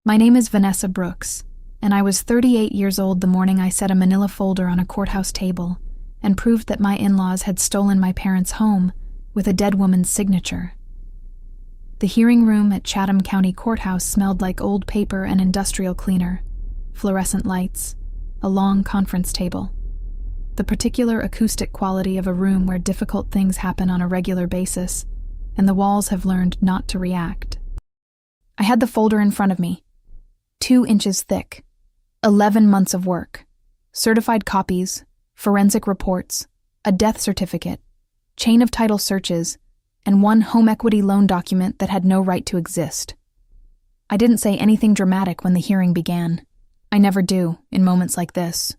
My name is Vanessa Brooks, and I was 38 years old the morning I set a manila folder on a courthouse table and proved that my in-laws had stolen my parents' home with a dead woman's signature. The hearing room at Chatham County Courthouse smelled like old paper and industrial cleaner, fluorescent lights, a long conference table. The particular acoustic quality of a room where difficult things happen on a regular basis, and the walls have learned not to react. I had the folder in front of me, 2 inches thick, 11 months of work, certified copies, forensic reports, a death certificate, chain of title searches, and 1 home equity loan document that had no right to exist. I didn't say anything dramatic when the hearing began. I never do in moments like this.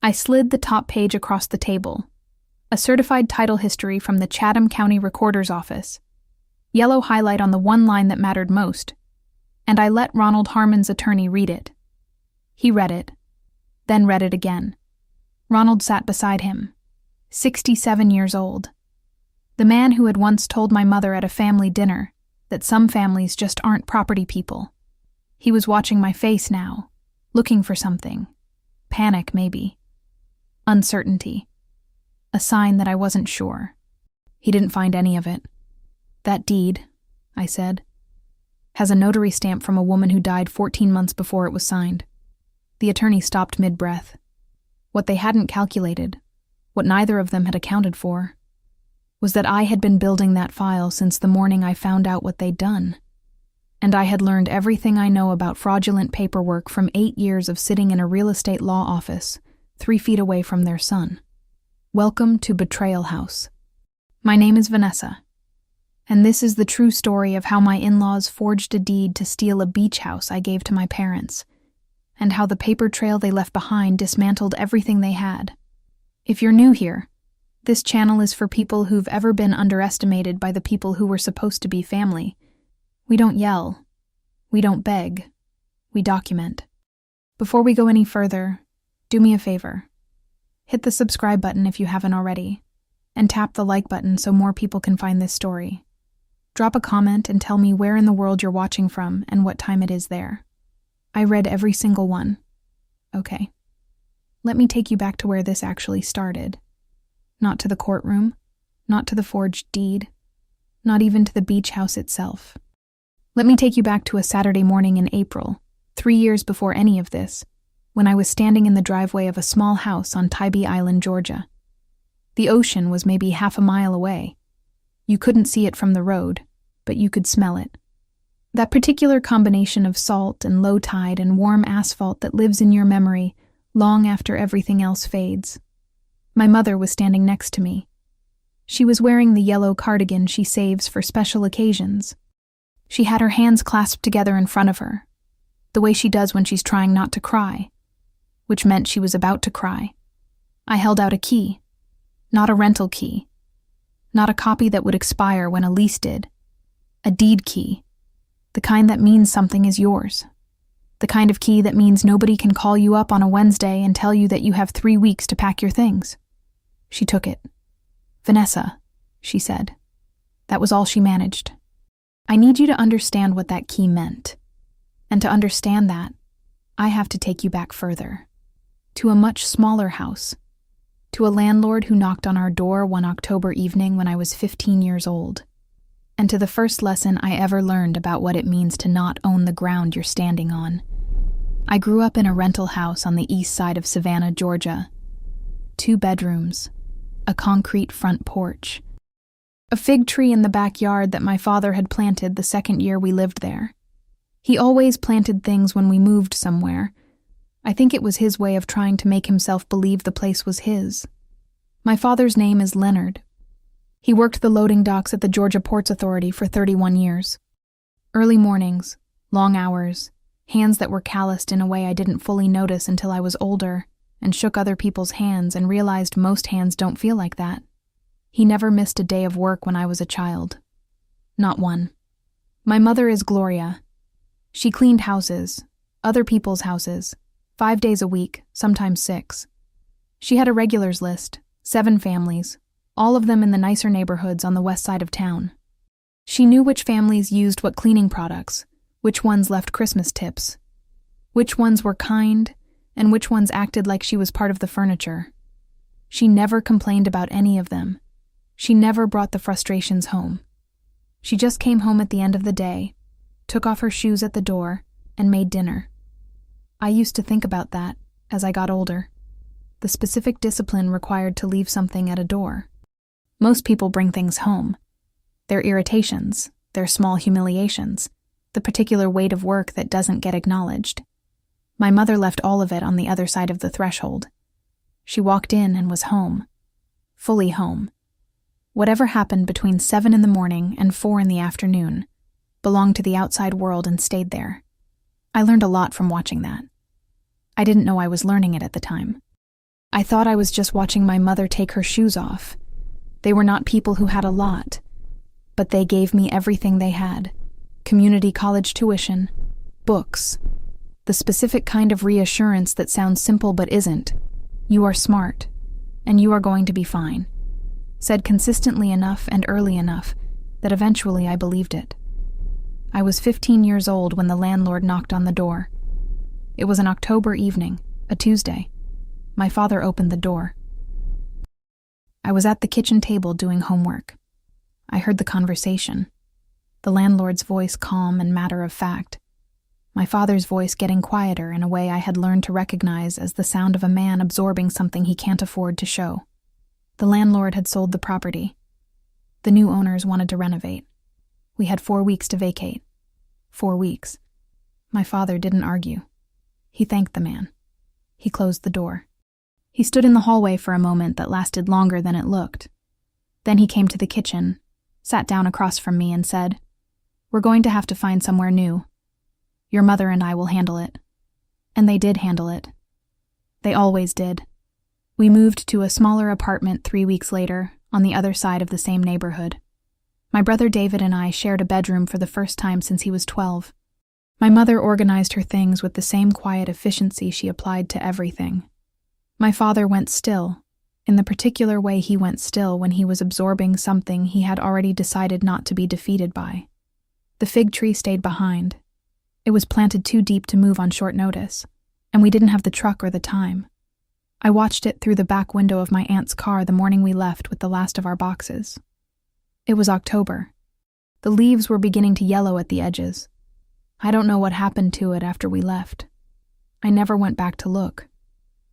I slid the top page across the table, a certified title history from the Chatham County Recorder's Office, yellow highlight on the one line that mattered most, and I let Ronald Harmon's attorney read it. He read it, then read it again. Ronald sat beside him, 67 years old. The man who had once told my mother at a family dinner that some families just aren't property people. He was watching my face now, looking for something. Panic, maybe. Uncertainty. A sign that I wasn't sure. He didn't find any of it. That deed, I said, has a notary stamp from a woman who died 14 months before it was signed. The attorney stopped mid-breath. What they hadn't calculated, what neither of them had accounted for, was that I had been building that file since the morning I found out what they'd done. And I had learned everything I know about fraudulent paperwork from 8 years of sitting in a real estate law office 3 feet away from their son. Welcome to Betrayal House. My name is Vanessa, and this is the true story of how my in-laws forged a deed to steal a beach house I gave to my parents, and how the paper trail they left behind dismantled everything they had. If you're new here, this channel is for people who've ever been underestimated by the people who were supposed to be family. We don't yell. We don't beg. We document. Before we go any further, do me a favor. Hit the subscribe button if you haven't already, and tap the like button so more people can find this story. Drop a comment and tell me where in the world you're watching from and what time it is there. I read every single one. Okay. Let me take you back to where this actually started. Not to the courtroom, not to the forged deed, not even to the beach house itself. Let me take you back to a Saturday morning in April, 3 years before any of this, when I was standing in the driveway of a small house on Tybee Island, Georgia. The ocean was maybe half a mile away. You couldn't see it from the road, but you could smell it. That particular combination of salt and low tide and warm asphalt that lives in your memory long after everything else fades. My mother was standing next to me. She was wearing the yellow cardigan she saves for special occasions. She had her hands clasped together in front of her, the way she does when she's trying not to cry, which meant she was about to cry. I held out a key, not a rental key, not a copy that would expire when a lease did, a deed key, the kind that means something is yours, the kind of key that means nobody can call you up on a Wednesday and tell you that you have 3 weeks to pack your things. She took it. Vanessa, she said. That was all she managed. I need you to understand what that key meant. And to understand that, I have to take you back further. To a much smaller house. To a landlord who knocked on our door one October evening when I was 15 years old. And to the first lesson I ever learned about what it means to not own the ground you're standing on. I grew up in a rental house on the east side of Savannah, Georgia. 2 bedrooms, a concrete front porch, a fig tree in the backyard that my father had planted the second year we lived there. He always planted things when we moved somewhere. I think it was his way of trying to make himself believe the place was his. My father's name is Leonard. He worked the loading docks at the Georgia Ports Authority for 31 years. Early mornings, long hours, hands that were calloused in a way I didn't fully notice until I was older, and shook other people's hands and realized most hands don't feel like that. He never missed a day of work when I was a child. Not one. My mother is Gloria. She cleaned houses, other people's houses, 5 days a week, sometimes 6. She had a regulars list, 7 families, all of them in the nicer neighborhoods on the west side of town. She knew which families used what cleaning products, Which ones left Christmas tips? Which ones were kind, and which ones acted like she was part of the furniture? She never complained about any of them. She never brought the frustrations home. She just came home at the end of the day, took off her shoes at the door, and made dinner. I used to think about that as I got older. The specific discipline required to leave something at a door. Most people bring things home. Their irritations, their small humiliations, the particular weight of work that doesn't get acknowledged. My mother left all of it on the other side of the threshold. She walked in and was home. Fully home. Whatever happened between 7 in the morning and 4 in the afternoon belonged to the outside world and stayed there. I learned a lot from watching that. I didn't know I was learning it at the time. I thought I was just watching my mother take her shoes off. They were not people who had a lot, but they gave me everything they had. Community college tuition, books, the specific kind of reassurance that sounds simple but isn't. You are smart, and you are going to be fine. Said consistently enough and early enough that eventually I believed it. I was 15 years old when the landlord knocked on the door. It was an October evening, a Tuesday. My father opened the door. I was at the kitchen table doing homework. I heard the conversation. The landlord's voice calm and matter-of-fact. My father's voice getting quieter in a way I had learned to recognize as the sound of a man absorbing something he can't afford to show. The landlord had sold the property. The new owners wanted to renovate. We had 4 weeks to vacate. 4 weeks. My father didn't argue. He thanked the man. He closed the door. He stood in the hallway for a moment that lasted longer than it looked. Then he came to the kitchen, sat down across from me and said, "We're going to have to find somewhere new. Your mother and I will handle it." And they did handle it. They always did. We moved to a smaller apartment 3 weeks later, on the other side of the same neighborhood. My brother David and I shared a bedroom for the first time since he was 12. My mother organized her things with the same quiet efficiency she applied to everything. My father went still, in the particular way he went still when he was absorbing something he had already decided not to be defeated by. The fig tree stayed behind. It was planted too deep to move on short notice, and we didn't have the truck or the time. I watched it through the back window of my aunt's car the morning we left with the last of our boxes. It was October. The leaves were beginning to yellow at the edges. I don't know what happened to it after we left. I never went back to look.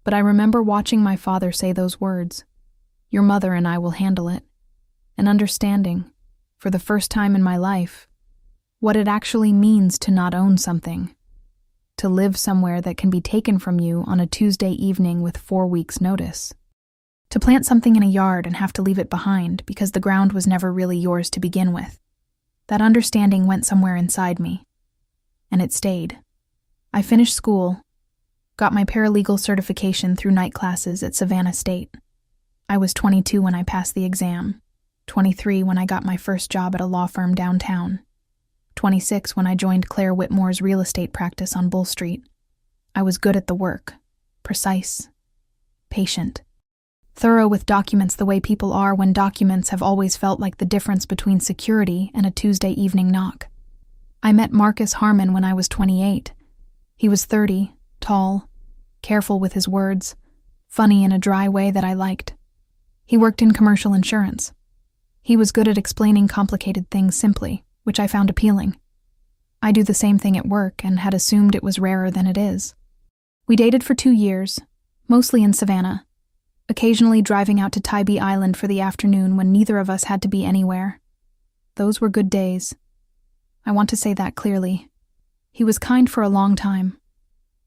But I remember watching my father say those words, "Your mother and I will handle it," and understanding, for the first time in my life, what it actually means to not own something, to live somewhere that can be taken from you on a Tuesday evening with 4 weeks' notice, to plant something in a yard and have to leave it behind because the ground was never really yours to begin with. That understanding went somewhere inside me, and it stayed. I finished school, got my paralegal certification through night classes at Savannah State. I was 22 when I passed the exam, 23 when I got my first job at a law firm downtown, 26 when I joined Claire Whitmore's real estate practice on Bull Street. I was good at the work, precise, patient, thorough with documents the way people are when documents have always felt like the difference between security and a Tuesday evening knock. I met Marcus Harmon when I was 28. He was 30, tall, careful with his words, funny in a dry way that I liked. He worked in commercial insurance. He was good at explaining complicated things simply, which I found appealing. I do the same thing at work and had assumed it was rarer than it is. We dated for 2 years, mostly in Savannah, occasionally driving out to Tybee Island for the afternoon when neither of us had to be anywhere. Those were good days. I want to say that clearly. He was kind for a long time.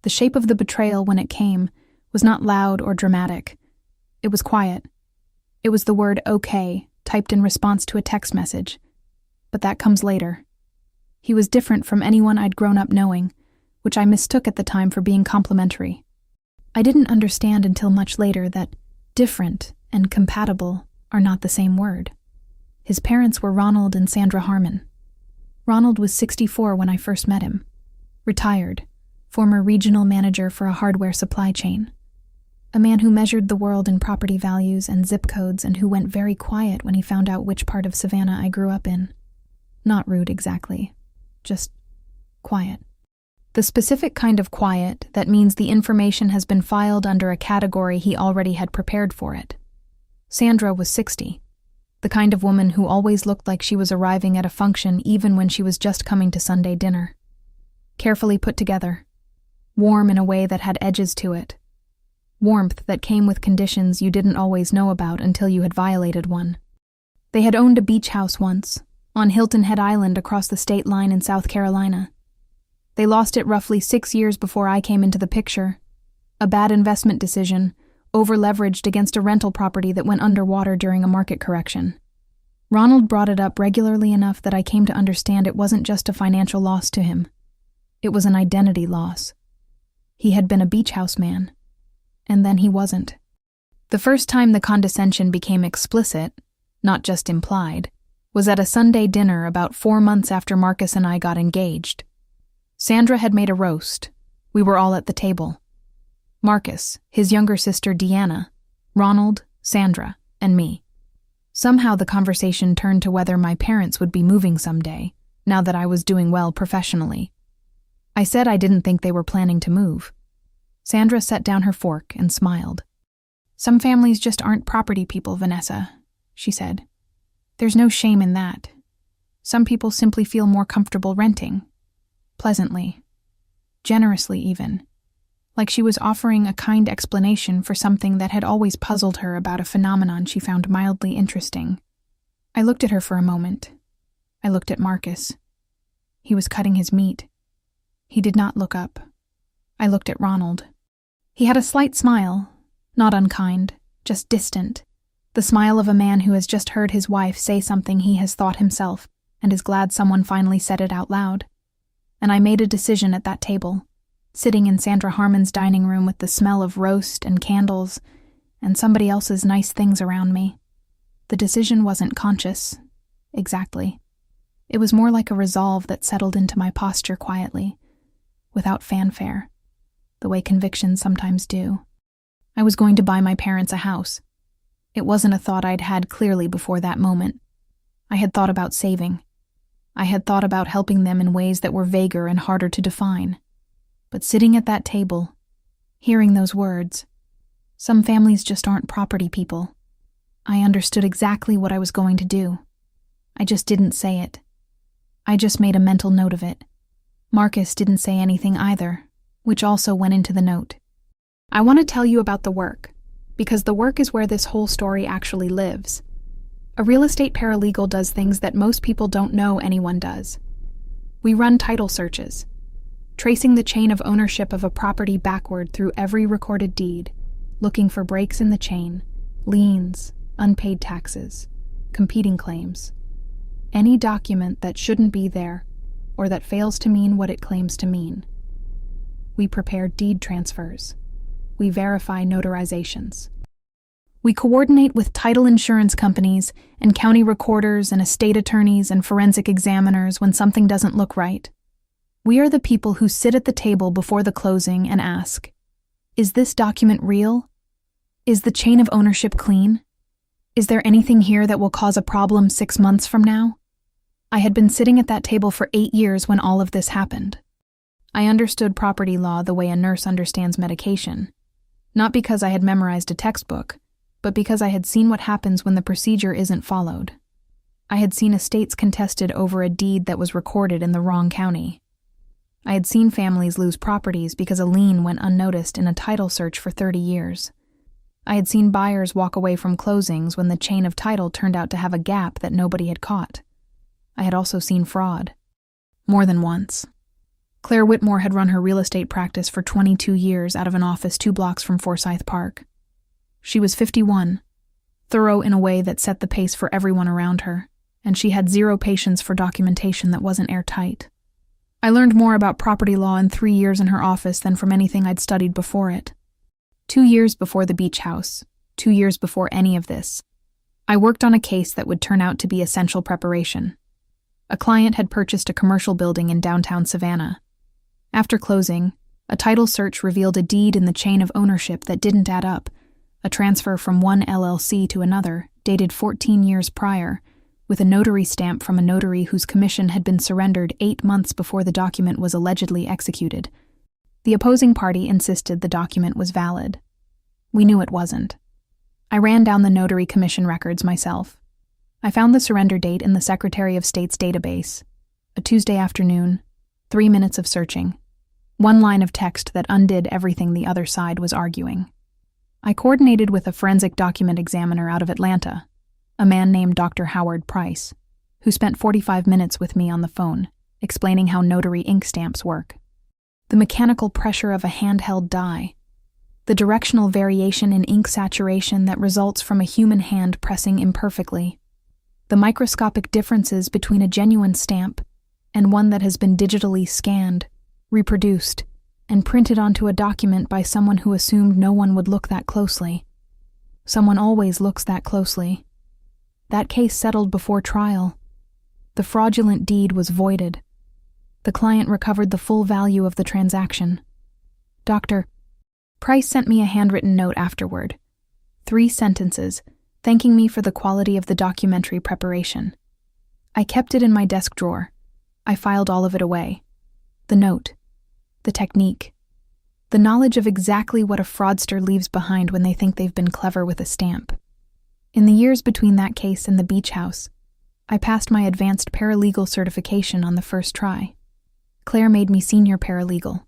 The shape of the betrayal when it came was not loud or dramatic. It was quiet. It was the word "okay" typed in response to a text message. But that comes later. He was different from anyone I'd grown up knowing, which I mistook at the time for being complimentary. I didn't understand until much later that different and compatible are not the same word. His parents were Ronald and Sandra Harmon. Ronald was 64 when I first met him. Retired, former regional manager for a hardware supply chain. A man who measured the world in property values and zip codes and who went very quiet when he found out which part of Savannah I grew up in. Not rude exactly, just quiet. The specific kind of quiet that means the information has been filed under a category he already had prepared for it. Sandra was 60, the kind of woman who always looked like she was arriving at a function even when she was just coming to Sunday dinner. Carefully put together, warm in a way that had edges to it. Warmth that came with conditions you didn't always know about until you had violated one. They had owned a beach house once, on Hilton Head Island across the state line in South Carolina. They lost it roughly 6 years before I came into the picture. A bad investment decision, over-leveraged against a rental property that went underwater during a market correction. Ronald brought it up regularly enough that I came to understand it wasn't just a financial loss to him. It was an identity loss. He had been a beach house man, and then he wasn't. The first time the condescension became explicit, not just implied, was at a Sunday dinner about 4 months after Marcus and I got engaged. Sandra had made a roast. We were all at the table. Marcus, his younger sister Deanna, Ronald, Sandra, and me. Somehow the conversation turned to whether my parents would be moving someday, now that I was doing well professionally. I said I didn't think they were planning to move. Sandra set down her fork and smiled. "Some families just aren't property people, Vanessa," she said. "There's no shame in that. Some people simply feel more comfortable renting. Pleasantly. Generously, even. Like she was offering a kind explanation for something that had always puzzled her about a phenomenon she found mildly interesting. I looked at her for a moment. I looked at Marcus. He was cutting his meat. He did not look up. I looked at Ronald. He had a slight smile, not unkind, just distant. The smile of a man who has just heard his wife say something he has thought himself and is glad someone finally said it out loud. And I made a decision at that table, sitting in Sandra Harmon's dining room with the smell of roast and candles and somebody else's nice things around me. The decision wasn't conscious, exactly. It was more like a resolve that settled into my posture quietly, without fanfare, the way convictions sometimes do. I was going to buy my parents a house. It wasn't a thought I'd had clearly before that moment. I had thought about saving. I had thought about helping them in ways that were vaguer and harder to define. But sitting at that table, hearing those words, "Some families just aren't property people," I understood exactly what I was going to do. I just didn't say it. I just made a mental note of it. Marcus didn't say anything either, which also went into the note. I want to tell you about the work, because the work is where this whole story actually lives. A real estate paralegal does things that most people don't know anyone does. We run title searches, tracing the chain of ownership of a property backward through every recorded deed, looking for breaks in the chain, liens, unpaid taxes, competing claims. Any document that shouldn't be there, or that fails to mean what it claims to mean. We prepare deed transfers. We verify notarizations. We coordinate with title insurance companies and county recorders and estate attorneys and forensic examiners when something doesn't look right. We are the people who sit at the table before the closing and ask, "Is this document real? Is the chain of ownership clean? Is there anything here that will cause a problem 6 months from now?" I had been sitting at that table for 8 years when all of this happened. I understood property law the way a nurse understands medication, not because I had memorized a textbook, but because I had seen what happens when the procedure isn't followed. I had seen estates contested over a deed that was recorded in the wrong county. I had seen families lose properties because a lien went unnoticed in a title search for 30 years. I had seen buyers walk away from closings when the chain of title turned out to have a gap that nobody had caught. I had also seen fraud. More than once. Claire Whitmore had run her real estate practice for 22 years out of an office 2 blocks from Forsyth Park. She was 51, thorough in a way that set the pace for everyone around her, and she had zero patience for documentation that wasn't airtight. I learned more about property law in 3 years in her office than from anything I'd studied before it. 2 years before the beach house, 2 years before any of this, I worked on a case that would turn out to be essential preparation. A client had purchased a commercial building in downtown Savannah. After closing, a title search revealed a deed in the chain of ownership that didn't add up, a transfer from one LLC to another, dated 14 years prior, with a notary stamp from a notary whose commission had been surrendered 8 months before the document was allegedly executed. The opposing party insisted the document was valid. We knew it wasn't. I ran down the notary commission records myself. I found the surrender date in the Secretary of State's database. A Tuesday afternoon, 3 minutes of searching. One line of text that undid everything the other side was arguing. I coordinated with a forensic document examiner out of Atlanta, a man named Dr. Howard Price, who spent 45 minutes with me on the phone, explaining how notary ink stamps work. The mechanical pressure of a handheld die, the directional variation in ink saturation that results from a human hand pressing imperfectly, the microscopic differences between a genuine stamp and one that has been digitally scanned, reproduced, and printed onto a document by someone who assumed no one would look that closely. Someone always looks that closely. That case settled before trial. The fraudulent deed was voided. The client recovered the full value of the transaction. Dr. Price sent me a handwritten note afterward. 3 sentences, thanking me for the quality of the documentary preparation. I kept it in my desk drawer. I filed all of it away. The note, the technique, the knowledge of exactly what a fraudster leaves behind when they think they've been clever with a stamp. In the years between that case and the beach house, I passed my advanced paralegal certification on the first try. Claire made me senior paralegal.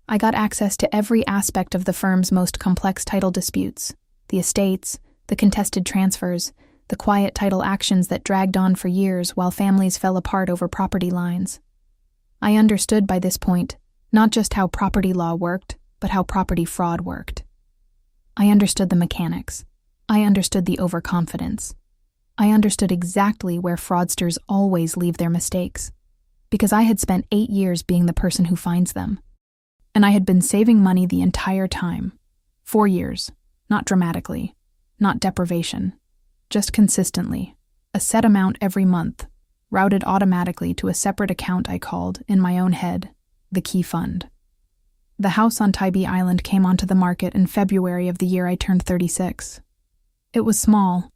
I got access to every aspect of the firm's most complex title disputes, the estates, the contested transfers, the quiet title actions that dragged on for years while families fell apart over property lines. I understood by this point not just how property law worked, but how property fraud worked. I understood the mechanics. I understood the overconfidence. I understood exactly where fraudsters always leave their mistakes, because I had spent 8 years being the person who finds them. And I had been saving money the entire time. 4 years, not dramatically, not deprivation, just consistently, a set amount every month, routed automatically to a separate account I called, in my own head, the Key Fund. The house on Tybee Island came onto the market in February of the year I turned 36. It was small,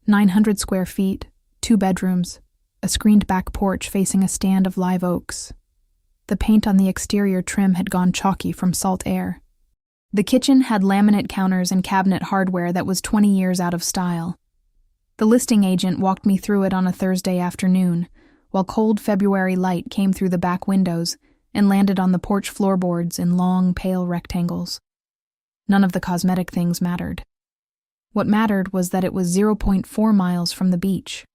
900 square feet, 2 bedrooms, a screened back porch facing a stand of live oaks. The paint on the exterior trim had gone chalky from salt air. The kitchen had laminate counters and cabinet hardware that was 20 years out of style. The listing agent walked me through it on a Thursday afternoon, while cold February light came through the back windows and landed on the porch floorboards in long, pale rectangles. None of the cosmetic things mattered. What mattered was that it was 0.4 miles from the beach.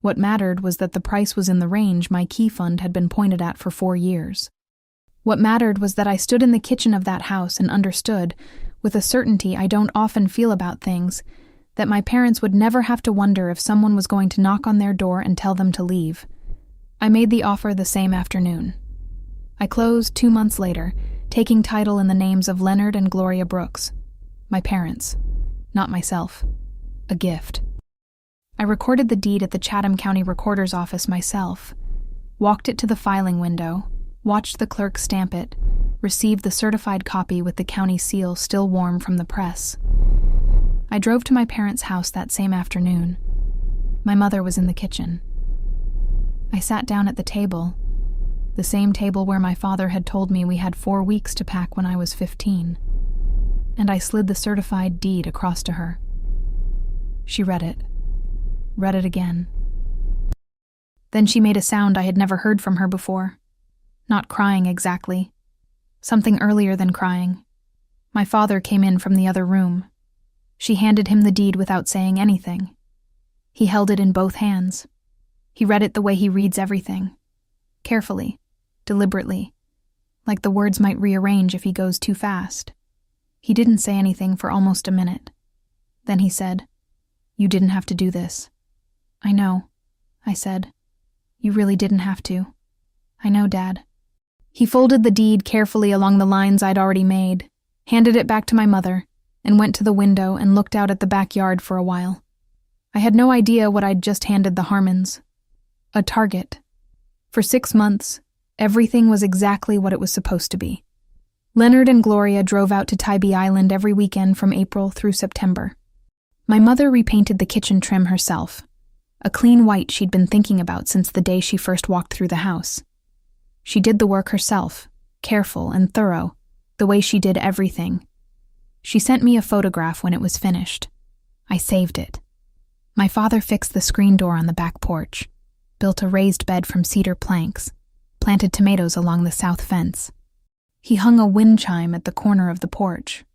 What mattered was that the price was in the range my Key Fund had been pointed at for 4 years. What mattered was that I stood in the kitchen of that house and understood, with a certainty I don't often feel about things, that my parents would never have to wonder if someone was going to knock on their door and tell them to leave. I made the offer the same afternoon. I closed 2 months later, taking title in the names of Leonard and Gloria Brooks. My parents, not myself. A gift. I recorded the deed at the Chatham County Recorder's office myself, walked it to the filing window, watched the clerk stamp it, received the certified copy with the county seal still warm from the press. I drove to my parents' house that same afternoon. My mother was in the kitchen. I sat down at the table, the same table where my father had told me we had 4 weeks to pack when I was 15, and I slid the certified deed across to her. She read it again. Then she made a sound I had never heard from her before. Not crying exactly. Something earlier than crying. My father came in from the other room. She handed him the deed without saying anything. He held it in both hands. He read it the way he reads everything. Carefully, deliberately, like the words might rearrange if he goes too fast. He didn't say anything for almost a minute. Then he said, "You didn't have to do this." "I know," I said. "You really didn't have to." "I know, Dad." He folded the deed carefully along the lines I'd already made, handed it back to my mother, and went to the window and looked out at the backyard for a while. I had no idea what I'd just handed the Harmons. A target. For 6 months, everything was exactly what it was supposed to be. Leonard and Gloria drove out to Tybee Island every weekend from April through September. My mother repainted the kitchen trim herself. a clean white she'd been thinking about since the day she first walked through the house. She did the work herself, careful and thorough, the way she did everything. She sent me a photograph when it was finished. I saved it. My father fixed the screen door on the back porch, built a raised bed from cedar planks, planted tomatoes along the south fence. He hung a wind chime at the corner of the porch,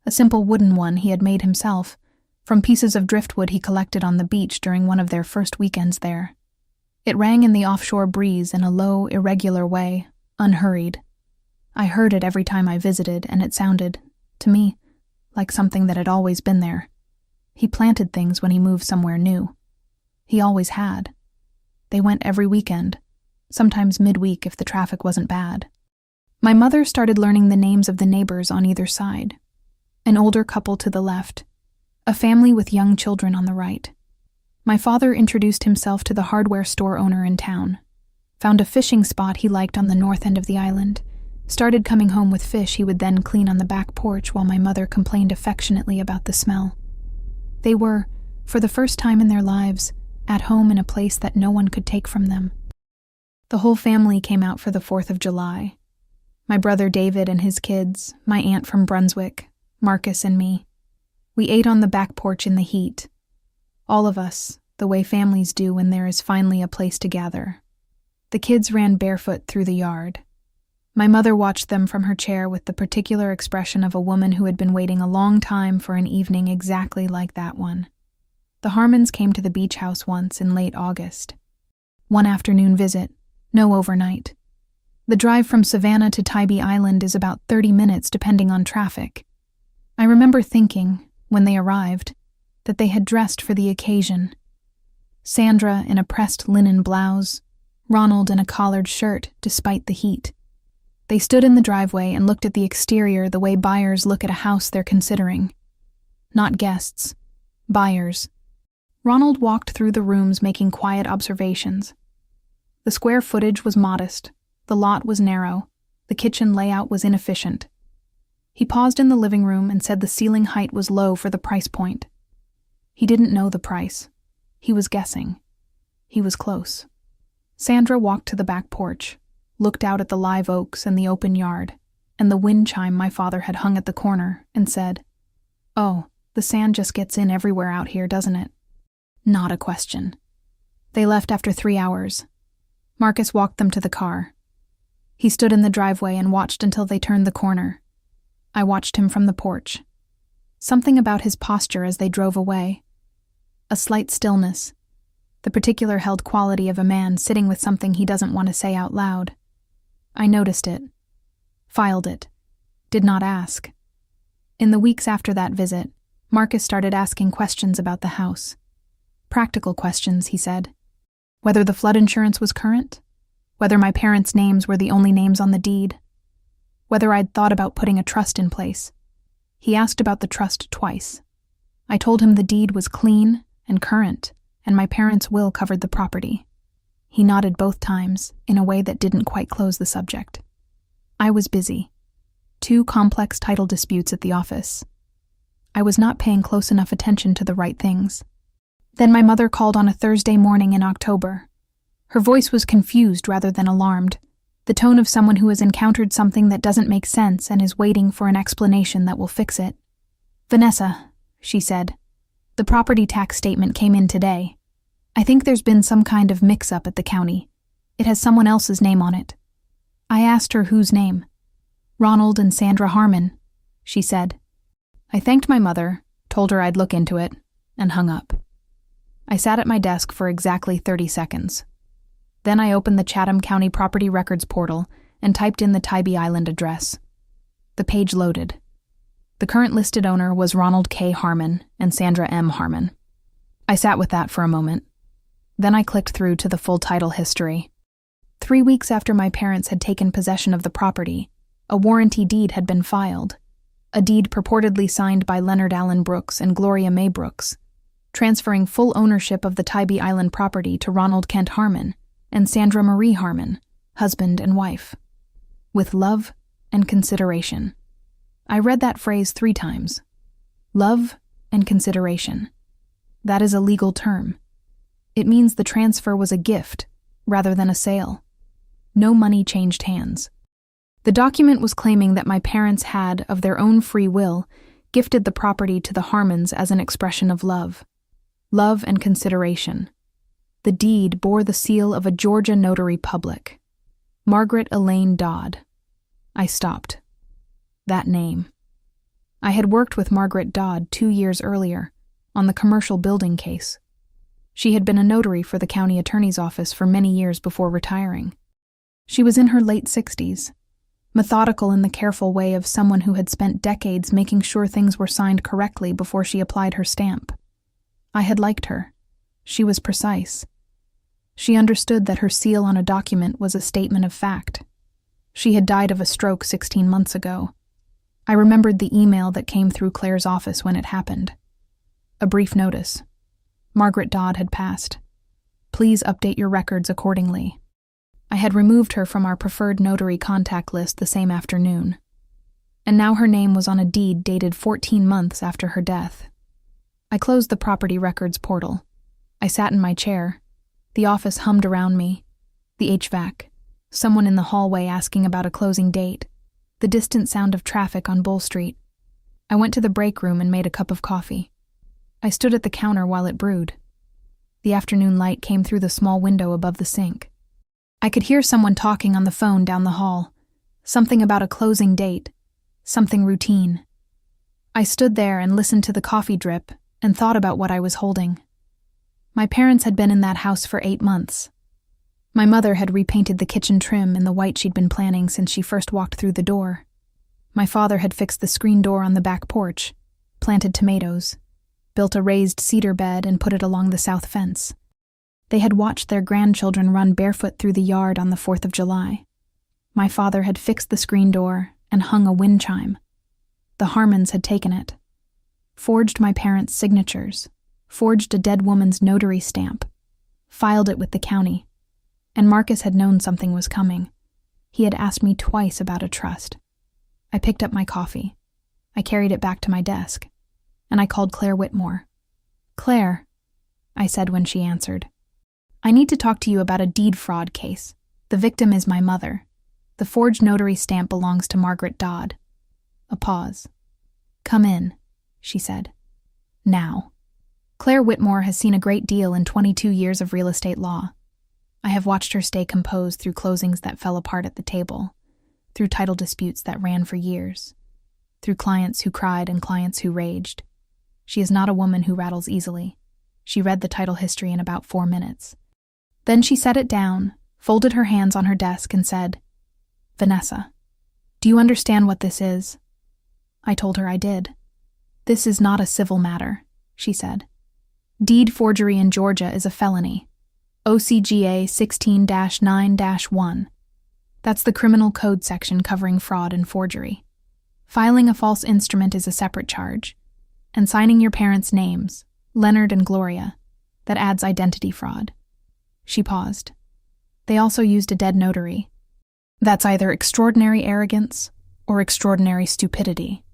a simple wooden one he had made himself, from pieces of driftwood he collected on the beach during one of their first weekends there. It rang in the offshore breeze in a low, irregular way, unhurried. I heard it every time I visited, and it sounded, to me, like something that had always been there. He planted things when he moved somewhere new. He always had. They went every weekend, sometimes midweek if the traffic wasn't bad. My mother started learning the names of the neighbors on either side. An older couple to the left, a family with young children on the right. My father introduced himself to the hardware store owner in town, found a fishing spot he liked on the north end of the island, started coming home with fish he would then clean on the back porch while my mother complained affectionately about the smell. They were, for the first time in their lives, at home in a place that no one could take from them. The whole family came out for the 4th of July. My brother David and his kids, my aunt from Brunswick, Marcus and me. We ate on the back porch in the heat. All of us, the way families do when there is finally a place to gather. The kids ran barefoot through the yard. My mother watched them from her chair with the particular expression of a woman who had been waiting a long time for an evening exactly like that one. The Harmons came to the beach house once in late August. One afternoon visit, no overnight. The drive from Savannah to Tybee Island is about 30 minutes depending on traffic. I remember thinking, when they arrived, that they had dressed for the occasion. Sandra in a pressed linen blouse, Ronald in a collared shirt despite the heat. They stood in the driveway and looked at the exterior the way buyers look at a house they're considering. Not guests, buyers. Ronald walked through the rooms making quiet observations. The square footage was modest, the lot was narrow, the kitchen layout was inefficient. He paused in the living room and said the ceiling height was low for the price point. He didn't know the price. He was guessing. He was close. Sandra walked to the back porch, looked out at the live oaks and the open yard, and the wind chime my father had hung at the corner, and said, "Oh, the sand just gets in everywhere out here, doesn't it?" Not a question. They left after 3 hours. Marcus walked them to the car. He stood in the driveway and watched until they turned the corner. I watched him from the porch. Something about his posture as they drove away. A slight stillness, the particular held quality of a man sitting with something he doesn't want to say out loud. I noticed it, filed it, did not ask. In the weeks after that visit, Marcus started asking questions about the house. Practical questions, he said. Whether the flood insurance was current, whether my parents' names were the only names on the deed, whether I'd thought about putting a trust in place. He asked about the trust twice. I told him the deed was clean and current, and my parents' will covered the property. He nodded both times, in a way that didn't quite close the subject. I was busy. 2 complex title disputes at the office. I was not paying close enough attention to the right things. Then my mother called on a Thursday morning in October. Her voice was confused rather than alarmed, the tone of someone who has encountered something that doesn't make sense and is waiting for an explanation that will fix it. "Vanessa," she said, "the property tax statement came in today. I think there's been some kind of mix-up at the county. It has someone else's name on it." I asked her whose name. "Ronald and Sandra Harmon," she said. I thanked my mother, told her I'd look into it, and hung up. I sat at my desk for exactly 30 seconds. Then I opened the Chatham County Property Records portal and typed in the Tybee Island address. The page loaded. The current listed owner was Ronald K. Harmon and Sandra M. Harmon. I sat with that for a moment. Then I clicked through to the full title history. 3 weeks after my parents had taken possession of the property, a warranty deed had been filed, a deed purportedly signed by Leonard Allen Brooks and Gloria May Brooks, transferring full ownership of the Tybee Island property to Ronald Kent Harmon and Sandra Marie Harmon, husband and wife, with love and consideration. I read that phrase 3 times. Love and consideration. That is a legal term. It means the transfer was a gift rather than a sale. No money changed hands. The document was claiming that my parents had, of their own free will, gifted the property to the Harmons as an expression of love. Love and consideration. The deed bore the seal of a Georgia notary public. Margaret Elaine Dodd. I stopped. That name. I had worked with Margaret Dodd 2 years earlier on the commercial building case. She had been a notary for the county attorney's office for many years before retiring. She was in her late 60s, methodical in the careful way of someone who had spent decades making sure things were signed correctly before she applied her stamp. I had liked her. She was precise. She understood that her seal on a document was a statement of fact. She had died of a stroke 16 months ago. I remembered the email that came through Claire's office when it happened. A brief notice. Margaret Dodd had passed. Please update your records accordingly. I had removed her from our preferred notary contact list the same afternoon. And now her name was on a deed dated 14 months after her death. I closed the property records portal. I sat in my chair. The office hummed around me. The HVAC. Someone in the hallway asking about a closing date. The distant sound of traffic on Bull Street. I went to the break room and made a cup of coffee. I stood at the counter while it brewed. The afternoon light came through the small window above the sink. I could hear someone talking on the phone down the hall. Something about a closing date. Something routine. I stood there and listened to the coffee drip and thought about what I was holding. My parents had been in that house for 8 months. My mother had repainted the kitchen trim in the white she'd been planning since she first walked through the door. My father had fixed the screen door on the back porch, planted tomatoes, built a raised cedar bed and put it along the south fence. They had watched their grandchildren run barefoot through the yard on the 4th of July. My father had fixed the screen door and hung a wind chime. The Harmons had taken it, forged my parents' signatures, forged a dead woman's notary stamp, filed it with the county. And Marcus had known something was coming. He had asked me twice about a trust. I picked up my coffee. I carried it back to my desk. And I called Claire Whitmore. "Claire," I said when she answered, "I need to talk to you about a deed fraud case. The victim is my mother. The forged notary stamp belongs to Margaret Dodd." A pause. "Come in," she said. "Now." Claire Whitmore has seen a great deal in 22 years of real estate law. I have watched her stay composed through closings that fell apart at the table, through title disputes that ran for years, through clients who cried and clients who raged. She is not a woman who rattles easily. She read the title history in about 4 minutes. Then she set it down, folded her hands on her desk, and said, "Vanessa, do you understand what this is?" I told her I did. "This is not a civil matter," she said. "Deed forgery in Georgia is a felony. OCGA 16-9-1. That's the criminal code section covering fraud and forgery. Filing a false instrument is a separate charge. And signing your parents' names, Leonard and Gloria, that adds identity fraud." She paused. "They also used a dead notary. That's either extraordinary arrogance or extraordinary stupidity.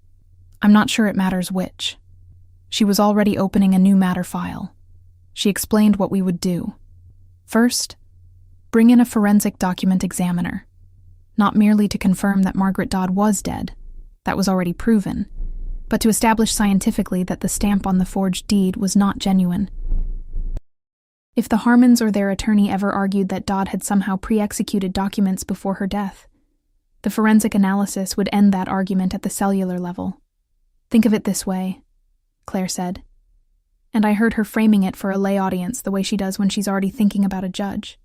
I'm not sure it matters which." She was already opening a new matter file. She explained what we would do. First, bring in a forensic document examiner. Not merely to confirm that Margaret Dodd was dead, that was already proven, but to establish scientifically that the stamp on the forged deed was not genuine. If the Harmons or their attorney ever argued that Dodd had somehow pre-executed documents before her death, the forensic analysis would end that argument at the cellular level. "Think of it this way," Claire said. And I heard her framing it for a lay audience the way she does when she's already thinking about a judge.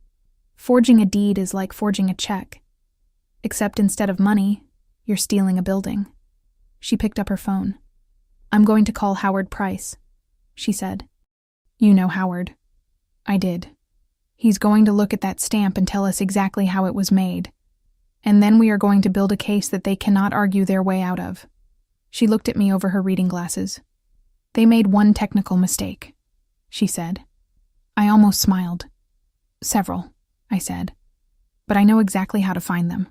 Forging a deed is like forging a check. Except instead of money, you're stealing a building. She picked up her phone. "I'm going to call Howard Price," she said. "You know Howard." I did. "He's going to look at that stamp and tell us exactly how it was made. And then we are going to build a case that they cannot argue their way out of." She looked at me over her reading glasses. "They made one technical mistake," she said. I almost smiled. "Several," I said. "But I know exactly how to find them."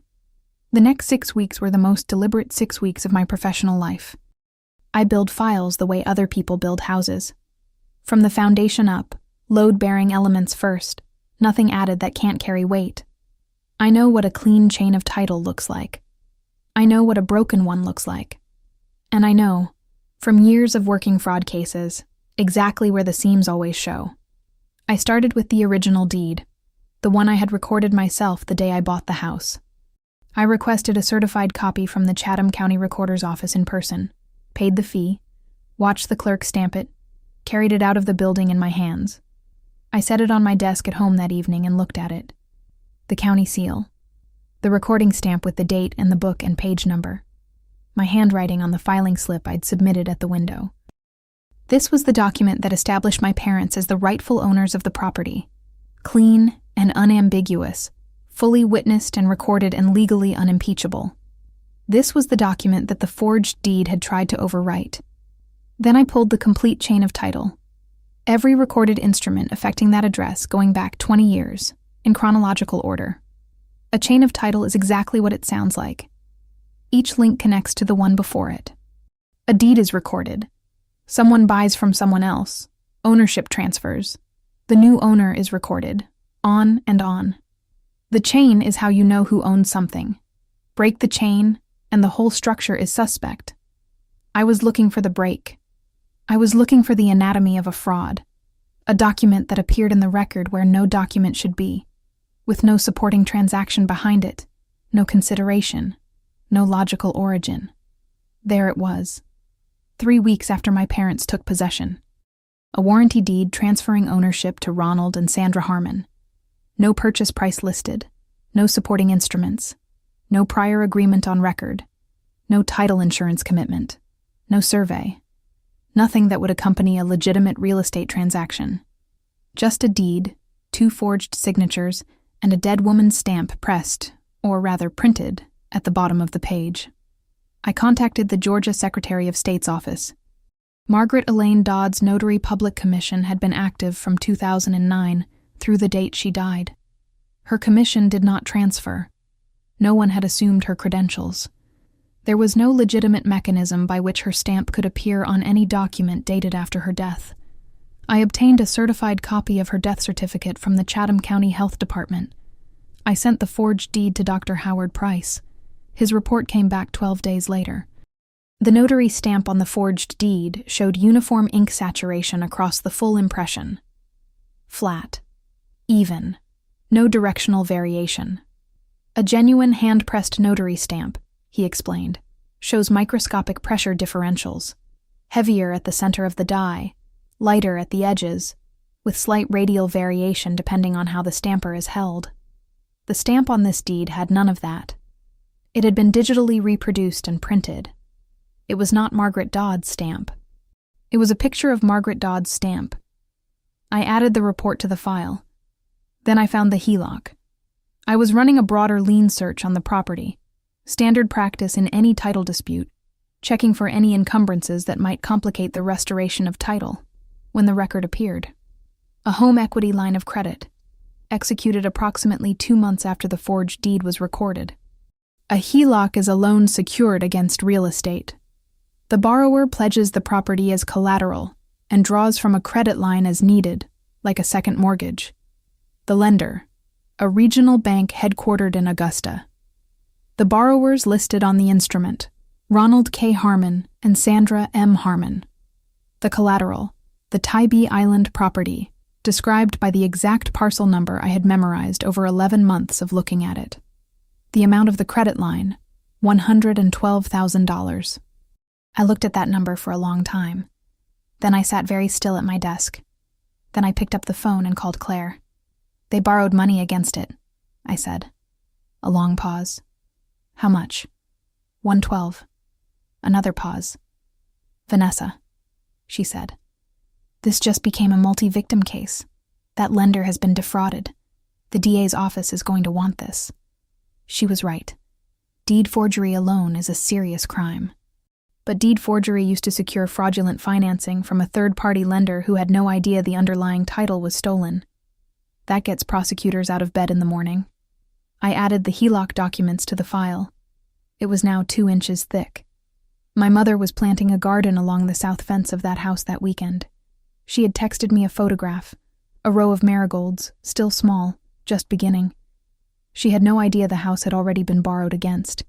The next 6 weeks were the most deliberate 6 weeks of my professional life. I build files the way other people build houses. From the foundation up, Load-bearing elements first, nothing added that can't carry weight. I know what a clean chain of title looks like. I know what a broken one looks like. And I know, from years of working fraud cases, exactly where the seams always show. I started with the original deed, the one I had recorded myself the day I bought the house. I requested a certified copy from the Chatham County Recorder's office in person, paid the fee, watched the clerk stamp it, carried it out of the building in my hands. I set it on my desk at home that evening and looked at it. The county seal, the recording stamp with the date and the book and page number, my handwriting on the filing slip I'd submitted at the window. This was the document that established my parents as the rightful owners of the property, clean and unambiguous, fully witnessed and recorded and legally unimpeachable. This was the document that the forged deed had tried to overwrite. Then I pulled the complete chain of title, every recorded instrument affecting that address going back 20 years, in chronological order. A chain of title is exactly what it sounds like. Each link connects to the one before it. A deed is recorded. Someone buys from someone else. Ownership transfers. The new owner is recorded. On and on. The chain is how you know who owns something. Break the chain, and the whole structure is suspect. I was looking for the break. I was looking for the anatomy of a fraud. A document that appeared in the record where no document should be, with no supporting transaction behind it, no consideration, no logical origin. There it was. 3 weeks after my parents took possession. A warranty deed transferring ownership to Ronald and Sandra Harmon. No purchase price listed, no supporting instruments, no prior agreement on record, no title insurance commitment, no survey, nothing that would accompany a legitimate real estate transaction. Just a deed, 2 forged signatures, and a dead woman's stamp pressed, or rather printed, at the bottom of the page. I contacted the Georgia Secretary of State's office. Margaret Elaine Dodd's Notary Public Commission had been active from 2009 through the date she died. Her commission did not transfer. No one had assumed her credentials. There was no legitimate mechanism by which her stamp could appear on any document dated after her death. I obtained a certified copy of her death certificate from the Chatham County Health Department. I sent the forged deed to Dr. Howard Price. His report came back 12 days later. The notary stamp on the forged deed showed uniform ink saturation across the full impression. Flat. Even. No directional variation. A genuine hand-pressed notary stamp, he explained, shows microscopic pressure differentials. Heavier at the center of the die, lighter at the edges, with slight radial variation depending on how the stamper is held. The stamp on this deed had none of that. It had been digitally reproduced and printed. It was not Margaret Dodd's stamp. It was a picture of Margaret Dodd's stamp. I added the report to the file. Then I found the HELOC. I was running a broader lien search on the property, standard practice in any title dispute, checking for any encumbrances that might complicate the restoration of title, when the record appeared. A home equity line of credit, executed approximately 2 months after the forged deed was recorded. A HELOC is a loan secured against real estate. The borrower pledges the property as collateral and draws from a credit line as needed, like a second mortgage. The lender, a regional bank headquartered in Augusta. The borrowers listed on the instrument, Ronald K. Harmon and Sandra M. Harmon. The collateral, the Tybee Island property, described by the exact parcel number I had memorized over 11 months of looking at it. The amount of the credit line, $112,000. I looked at that number for a long time. Then I sat very still at my desk. Then I picked up the phone and called Claire. They borrowed money against it, I said. A long pause. How much? 112. Another pause. Vanessa, she said. This just became a multi-victim case. That lender has been defrauded. The DA's office is going to want this. She was right. Deed forgery alone is a serious crime. But deed forgery used to secure fraudulent financing from a third-party lender who had no idea the underlying title was stolen. That gets prosecutors out of bed in the morning. I added the HELOC documents to the file. It was now 2 inches thick. My mother was planting a garden along the south fence of that house that weekend. She had texted me a photograph, A row of marigolds, still small, just beginning. She had no idea the house had already been borrowed against.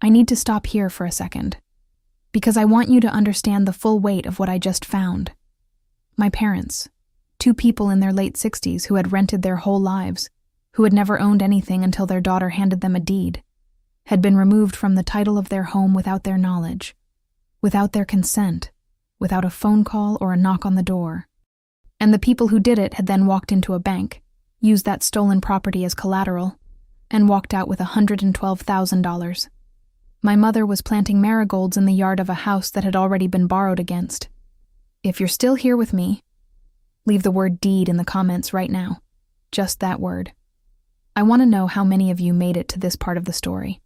I need to stop here for a second, because I want you to understand the full weight of what I just found. My parents, two people in their late 60s who had rented their whole lives, who had never owned anything until their daughter handed them a deed, had been removed from the title of their home without their knowledge, without their consent, without a phone call or a knock on the door. And the people who did it had then walked into a bank, used that stolen property as collateral, and walked out with $112,000. My mother was planting marigolds in the yard of a house that had already been borrowed against. If you're still here with me, leave the word deed in the comments right now. Just that word. I want to know how many of you made it to this part of the story.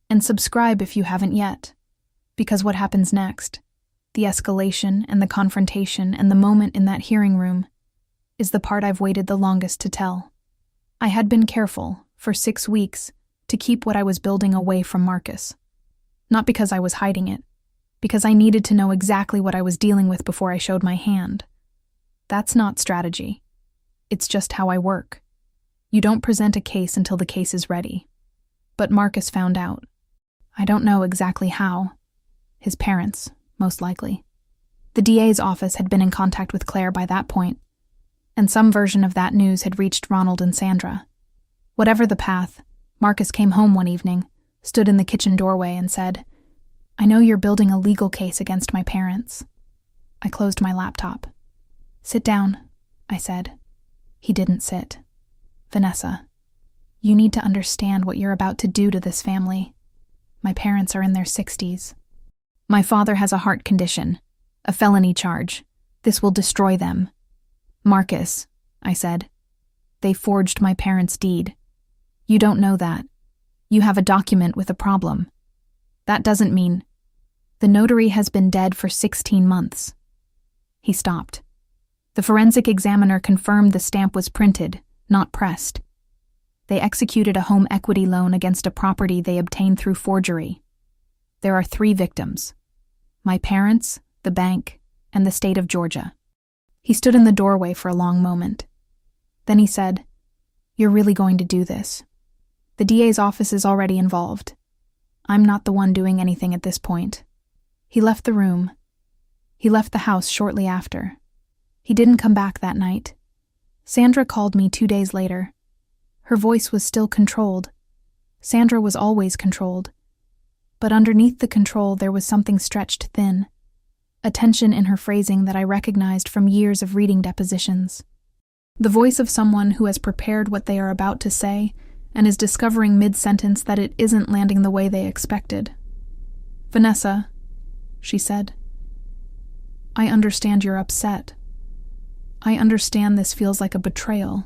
And subscribe if you haven't yet, because what happens next, the escalation and the confrontation and the moment in that hearing room, is the part I've waited the longest to tell. I had been careful, for 6 weeks, to keep what I was building away from Marcus. Not because I was hiding it, because I needed to know exactly what I was dealing with before I showed my hand. That's not strategy. It's just how I work. You don't present a case until the case is ready. But Marcus found out. I don't know exactly how. His parents, most likely. The DA's office had been in contact with Claire by that point, and some version of that news had reached Ronald and Sandra. Whatever the path, Marcus came home one evening, stood in the kitchen doorway and said, "I know you're building a legal case against my parents." I closed my laptop. "Sit down," I said. He didn't sit. "Vanessa, you need to understand what you're about to do to this family. My parents are in their 60s. My father has a heart condition, a felony charge. This will destroy them." "Marcus," I said, "they forged my parents' deed. You don't know that. You have a document with a problem. That doesn't mean the notary has been dead for 16 months. He stopped. The forensic examiner confirmed the stamp was printed, not pressed. They executed a home equity loan against a property they obtained through forgery. There are 3 victims: my parents, the bank, and the state of Georgia." He stood in the doorway for a long moment. Then he said, "You're really going to do this? The DA's office is already involved. I'm not the one doing anything at this point." He left the room. He left the house shortly after. He didn't come back that night. Sandra called me 2 days later. Her voice was still controlled. Sandra was always controlled. But underneath the control there was something stretched thin, a tension in her phrasing that I recognized from years of reading depositions. The voice of someone who has prepared what they are about to say and is discovering mid-sentence that it isn't landing the way they expected. "Vanessa," she said, "I understand you're upset. I understand this feels like a betrayal,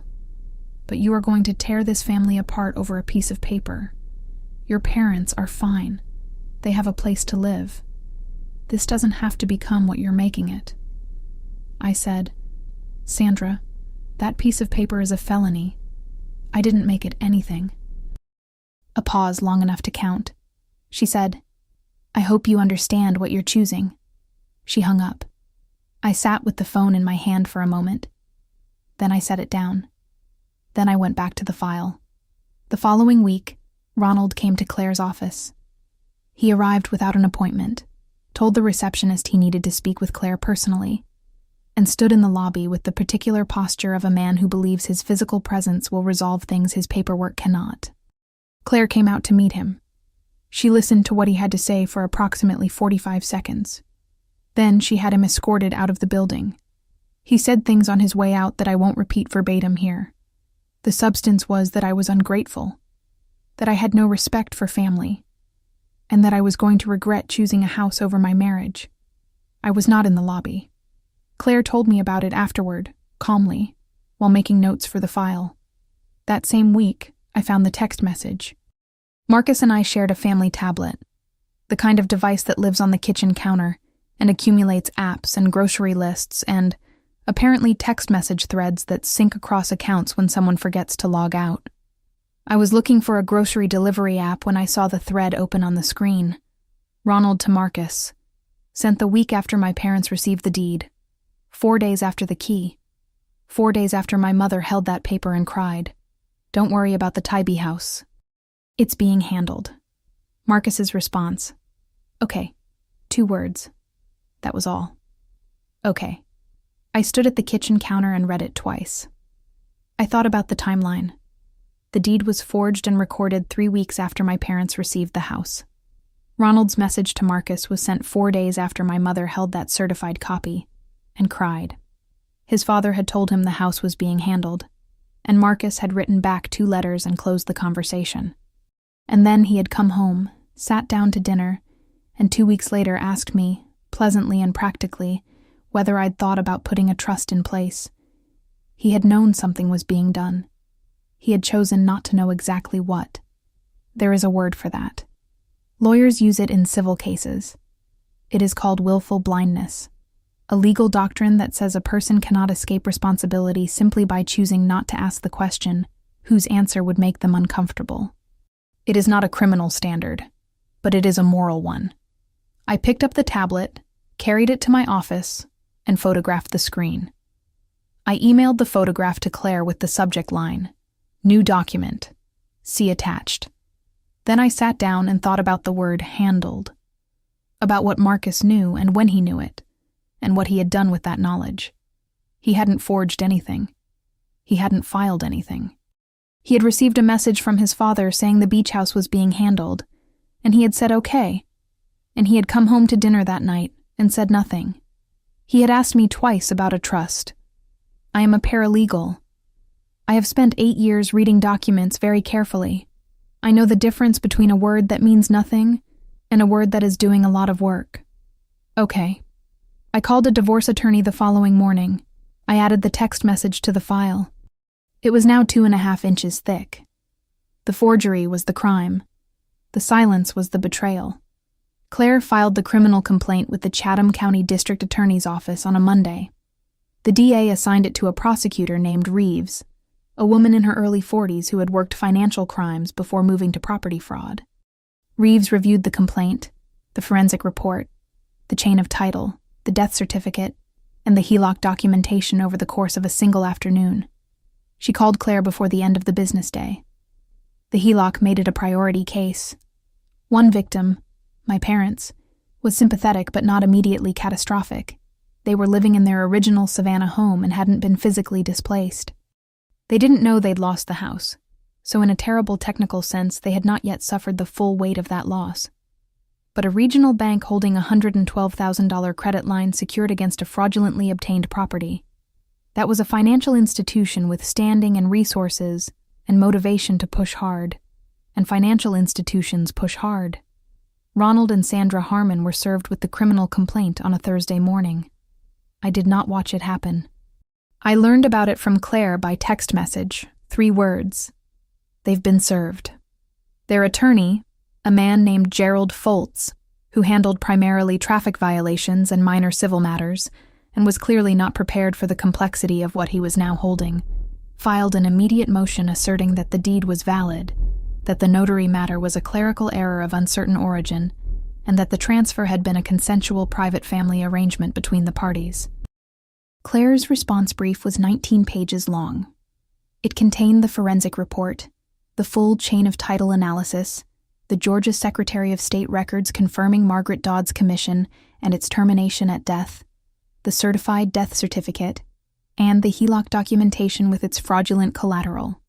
but you are going to tear this family apart over a piece of paper. Your parents are fine. They have a place to live. This doesn't have to become what you're making it." I said, "Sandra, that piece of paper is a felony. I didn't make it anything." A pause long enough to count. She said, "I hope you understand what you're choosing." She hung up. I sat with the phone in my hand for a moment. Then I set it down. Then I went back to the file. The following week, Ronald came to Claire's office. He arrived without an appointment, told the receptionist he needed to speak with Claire personally, and stood in the lobby with the particular posture of a man who believes his physical presence will resolve things his paperwork cannot. Claire came out to meet him. She listened to what he had to say for approximately 45 seconds. Then she had him escorted out of the building. He said things on his way out that I won't repeat verbatim here. The substance was that I was ungrateful, that I had no respect for family, and that I was going to regret choosing a house over my marriage. I was not in the lobby. Claire told me about it afterward, calmly, while making notes for the file. That same week, I found the text message. Marcus and I shared a family tablet, the kind of device that lives on the kitchen counter and accumulates apps and grocery lists and, apparently, text message threads that sync across accounts when someone forgets to log out. I was looking for a grocery delivery app when I saw the thread open on the screen. Ronald to Marcus. Sent the week after my parents received the deed. 4 days after the key. 4 days after my mother held that paper and cried, "Don't worry about the Tybee house. It's being handled." Marcus's response, "Okay." 2 words. That was all. Okay. I stood at the kitchen counter and read it twice. I thought about the timeline. The deed was forged and recorded 3 weeks after my parents received the house. Ronald's message to Marcus was sent 4 days after my mother held that certified copy and cried. His father had told him the house was being handled, and Marcus had written back 2 letters and closed the conversation. And then he had come home, sat down to dinner, and 2 weeks later asked me, pleasantly and practically, whether I'd thought about putting a trust in place. He had known something was being done. He had chosen not to know exactly what. There is a word for that. Lawyers use it in civil cases. It is called willful blindness, a legal doctrine that says a person cannot escape responsibility simply by choosing not to ask the question whose answer would make them uncomfortable. It is not a criminal standard, but it is a moral one. I picked up the tablet, carried it to my office, and photographed the screen. I emailed the photograph to Claire with the subject line, "New document. See attached." Then I sat down and thought about the word handled, about what Marcus knew and when he knew it, and what he had done with that knowledge. He hadn't forged anything. He hadn't filed anything. He had received a message from his father saying the beach house was being handled, and he had said okay, and he had come home to dinner that night and said nothing. He had asked me twice about a trust. I am a paralegal. I have spent 8 years reading documents very carefully. I know the difference between a word that means nothing and a word that is doing a lot of work. Okay. I called a divorce attorney the following morning. I added the text message to the file. It was now 2.5 inches thick. The forgery was the crime. The silence was the betrayal. Claire filed the criminal complaint with the Chatham County District Attorney's Office on a Monday. The DA assigned it to a prosecutor named Reeves, a woman in her early 40s who had worked financial crimes before moving to property fraud. Reeves reviewed the complaint, the forensic report, the chain of title, the death certificate, and the HELOC documentation over the course of a single afternoon. She called Claire before the end of the business day. The HELOC made it a priority case. One victim, my parents, was sympathetic but not immediately catastrophic. They were living in their original Savannah home and hadn't been physically displaced. They didn't know they'd lost the house, so in a terrible technical sense, they had not yet suffered the full weight of that loss. But a regional bank holding a $112,000 credit line secured against a fraudulently obtained property. That was a financial institution with standing and resources and motivation to push hard, and financial institutions push hard. Ronald and Sandra Harmon were served with the criminal complaint on a Thursday morning. I did not watch it happen. I learned about it from Claire by text message, 3 words. They've been served. Their attorney, a man named Gerald Foltz, who handled primarily traffic violations and minor civil matters, and was clearly not prepared for the complexity of what he was now holding, filed an immediate motion asserting that the deed was valid, that the notary matter was a clerical error of uncertain origin, and that the transfer had been a consensual private family arrangement between the parties. Claire's response brief was 19 pages long. It contained the forensic report, the full chain of title analysis, the Georgia Secretary of State records confirming Margaret Dodd's commission and its termination at death, the certified death certificate, and the HELOC documentation with its fraudulent collateral.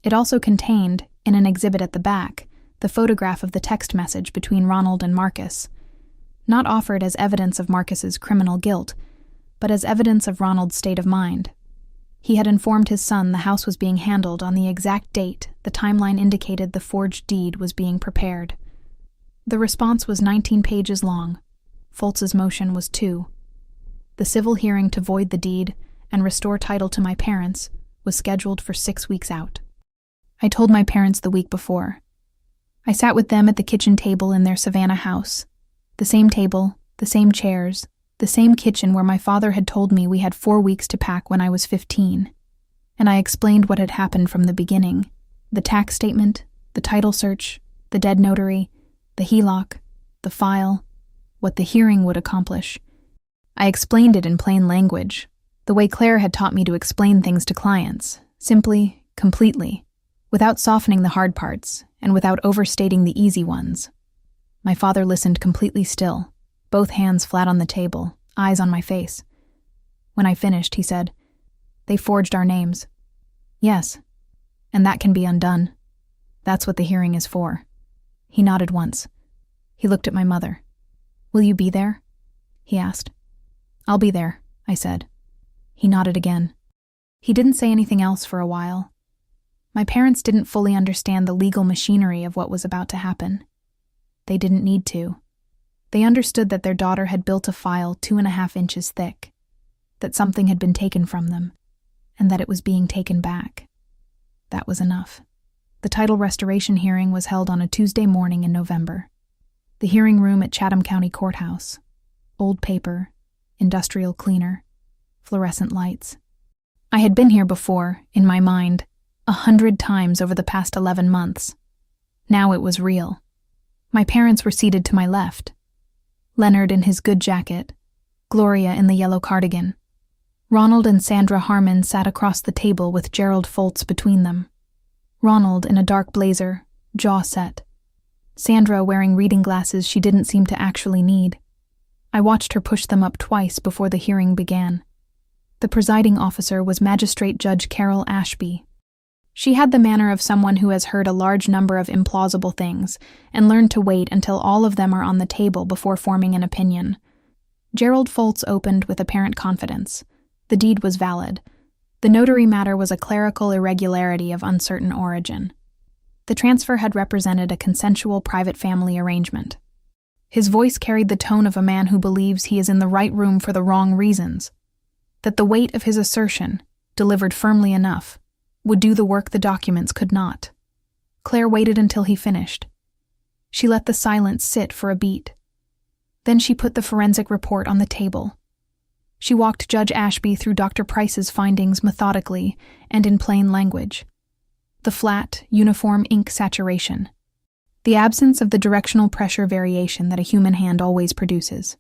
It also contained, in an exhibit at the back, the photograph of the text message between Ronald and Marcus, not offered as evidence of Marcus's criminal guilt, but as evidence of Ronald's state of mind. He had informed his son the house was being handled on the exact date the timeline indicated the forged deed was being prepared. The response was 19 pages long. Foltz's motion was 2. The civil hearing to void the deed and restore title to my parents was scheduled for 6 weeks out. I told my parents the week before. I sat with them at the kitchen table in their Savannah house. The same table, the same chairs, the same kitchen where my father had told me we had 4 weeks to pack when I was 15. And I explained what had happened from the beginning. The tax statement, the title search, the dead notary, the HELOC, the file, what the hearing would accomplish. I explained it in plain language, The way Claire had taught me to explain things to clients, simply, completely, without softening the hard parts and without overstating the easy ones. My father listened completely still, both hands flat on the table, eyes on my face. When I finished, he said, "They forged our names." "Yes, and that can be undone. That's what the hearing is for." He nodded once. He looked at my mother. "Will you be there?" he asked. "I'll be there," I said. He nodded again. He didn't say anything else for a while. My parents didn't fully understand the legal machinery of what was about to happen. They didn't need to. They understood that their daughter had built a file 2.5 inches thick, that something had been taken from them, and that it was being taken back. That was enough. The title restoration hearing was held on a Tuesday morning in November. The hearing room at Chatham County Courthouse. Old paper, industrial cleaner, fluorescent lights. I had been here before, in my mind, 100 times over the past 11 months. Now it was real. My parents were seated to my left. Leonard in his good jacket, Gloria in the yellow cardigan. Ronald and Sandra Harmon sat across the table with Gerald Foltz between them. Ronald in a dark blazer, jaw set. Sandra wearing reading glasses she didn't seem to actually need. I watched her push them up twice before the hearing began. The presiding officer was Magistrate Judge Carol Ashby. She had the manner of someone who has heard a large number of implausible things and learned to wait until all of them are on the table before forming an opinion. Gerald Foltz opened with apparent confidence. The deed was valid. The notary matter was a clerical irregularity of uncertain origin. The transfer had represented a consensual private family arrangement. His voice carried the tone of a man who believes he is in the right room for the wrong reasons, that the weight of his assertion, delivered firmly enough, would do the work the documents could not. Claire waited until he finished. She let the silence sit for a beat. Then she put the forensic report on the table. She walked Judge Ashby through Dr. Price's findings methodically and in plain language. The flat, uniform ink saturation. The absence of the directional pressure variation that a human hand always produces.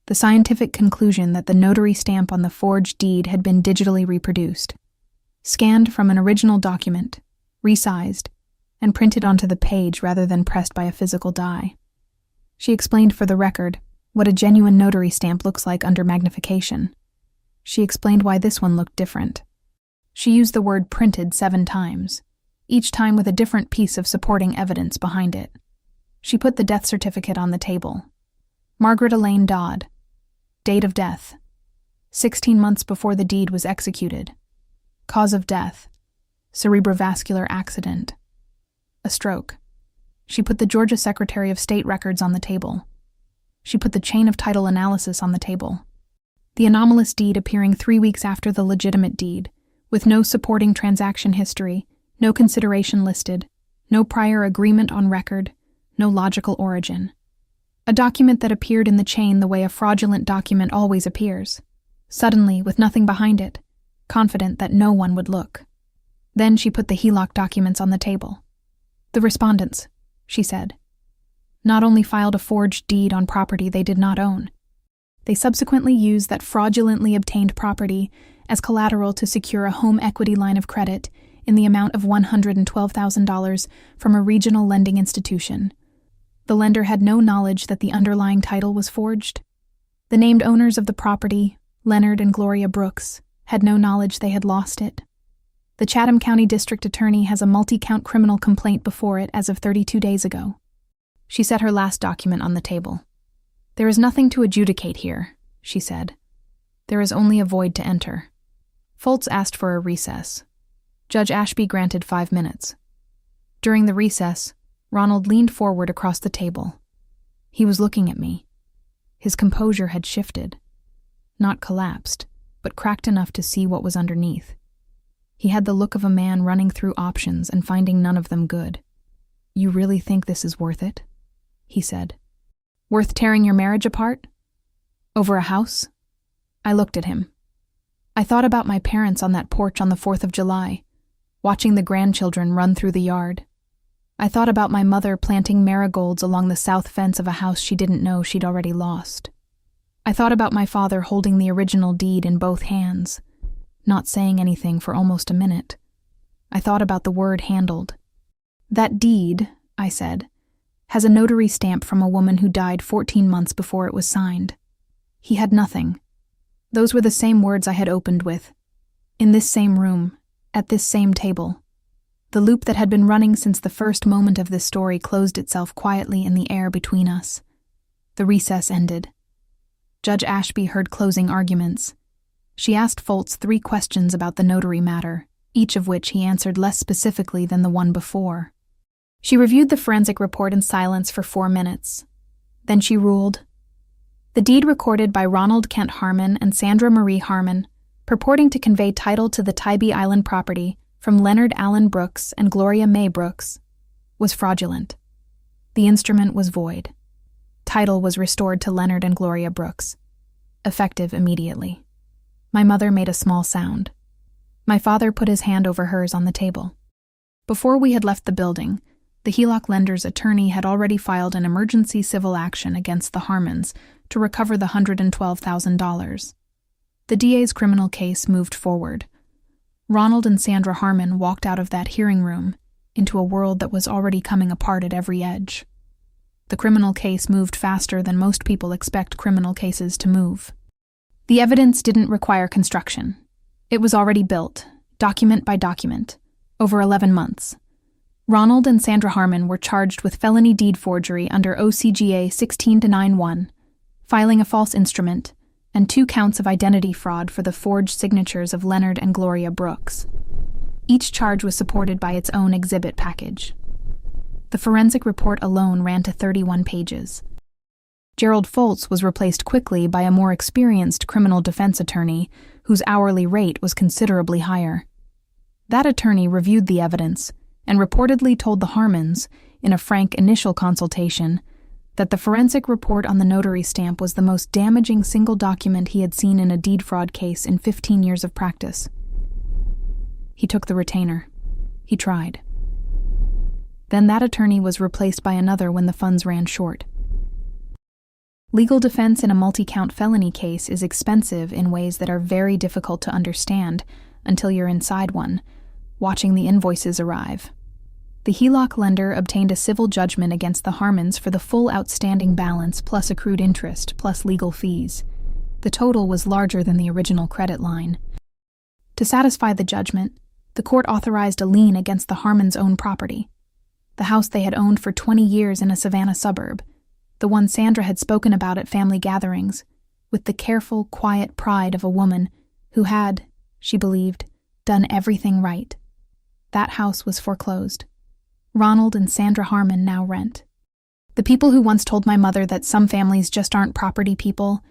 The scientific conclusion that the notary stamp on the forged deed had been digitally reproduced. Scanned from an original document, resized, and printed onto the page rather than pressed by a physical die. She explained for the record what a genuine notary stamp looks like under magnification. She explained why this one looked different. She used the word printed 7 times, each time with a different piece of supporting evidence behind it. She put the death certificate on the table. Margaret Elaine Dodd. Date of death: 16 months before the deed was executed. Cause of death: cerebrovascular accident. A stroke. She put the Georgia Secretary of State records on the table. She put the chain of title analysis on the table. The anomalous deed appearing 3 weeks after the legitimate deed, with no supporting transaction history, no consideration listed, no prior agreement on record, no logical origin. A document that appeared in the chain the way a fraudulent document always appears, suddenly with nothing behind it, confident that no one would look. Then she put the HELOC documents on the table. The respondents, she said, not only filed a forged deed on property they did not own, they subsequently used that fraudulently obtained property as collateral to secure a home equity line of credit in the amount of $112,000 from a regional lending institution. The lender had no knowledge that the underlying title was forged. The named owners of the property, Leonard and Gloria Brooks, had no knowledge they had lost it. The Chatham County District Attorney has a multi-count criminal complaint before it as of 32 days ago. She set her last document on the table. There is nothing to adjudicate here, she said. There is only a void to enter. Foltz asked for a recess. Judge Ashby granted 5 minutes. During the recess, Ronald leaned forward across the table. He was looking at me. His composure had shifted. Not collapsed, but cracked enough to see what was underneath. He had the look of a man running through options and finding none of them good. "You really think this is worth it?" he said. "Worth tearing your marriage apart? Over a house?" I looked at him. I thought about my parents on that porch on the 4th of July, watching the grandchildren run through the yard. I thought about my mother planting marigolds along the south fence of a house she didn't know she'd already lost. I thought about my father holding the original deed in both hands, not saying anything for almost a minute. I thought about the word handled. "That deed," I said, "has a notary stamp from a woman who died 14 months before it was signed." He had nothing. Those were the same words I had opened with. In this same room, at this same table. The loop that had been running since the first moment of this story closed itself quietly in the air between us. The recess ended. Judge Ashby heard closing arguments. She asked Foltz 3 questions about the notary matter, each of which he answered less specifically than the one before. She reviewed the forensic report in silence for 4 minutes. Then she ruled, "The deed recorded by Ronald Kent Harmon and Sandra Marie Harmon, purporting to convey title to the Tybee Island property from Leonard Allen Brooks and Gloria May Brooks, was fraudulent. The instrument was void. Title was restored to Leonard and Gloria Brooks, effective immediately." My mother made a small sound. My father put his hand over hers on the table. Before we had left the building, the HELOC lender's attorney had already filed an emergency civil action against the Harmons to recover the $112,000. The DA's criminal case moved forward. Ronald and Sandra Harmon walked out of that hearing room into a world that was already coming apart at every edge. The criminal case moved faster than most people expect criminal cases to move. The evidence didn't require construction. It was already built, document by document, over 11 months. Ronald and Sandra Harmon were charged with felony deed forgery under OCGA 16-91, filing a false instrument, and 2 counts of identity fraud for the forged signatures of Leonard and Gloria Brooks. Each charge was supported by its own exhibit package. The forensic report alone ran to 31 pages. Gerald Foltz was replaced quickly by a more experienced criminal defense attorney whose hourly rate was considerably higher. That attorney reviewed the evidence and reportedly told the Harmons, in a frank initial consultation, that the forensic report on the notary stamp was the most damaging single document he had seen in a deed fraud case in 15 years of practice. He took the retainer. He tried. Then that attorney was replaced by another when the funds ran short. Legal defense in a multi-count felony case is expensive in ways that are very difficult to understand until you're inside one, watching the invoices arrive. The HELOC lender obtained a civil judgment against the Harmons for the full outstanding balance plus accrued interest plus legal fees. The total was larger than the original credit line. To satisfy the judgment, the court authorized a lien against the Harmons' own property, the house they had owned for 20 years in a Savannah suburb, the one Sandra had spoken about at family gatherings, with the careful, quiet pride of a woman who had, she believed, done everything right. That house was foreclosed. Ronald and Sandra Harmon now rent. The people who once told my mother that some families just aren't property people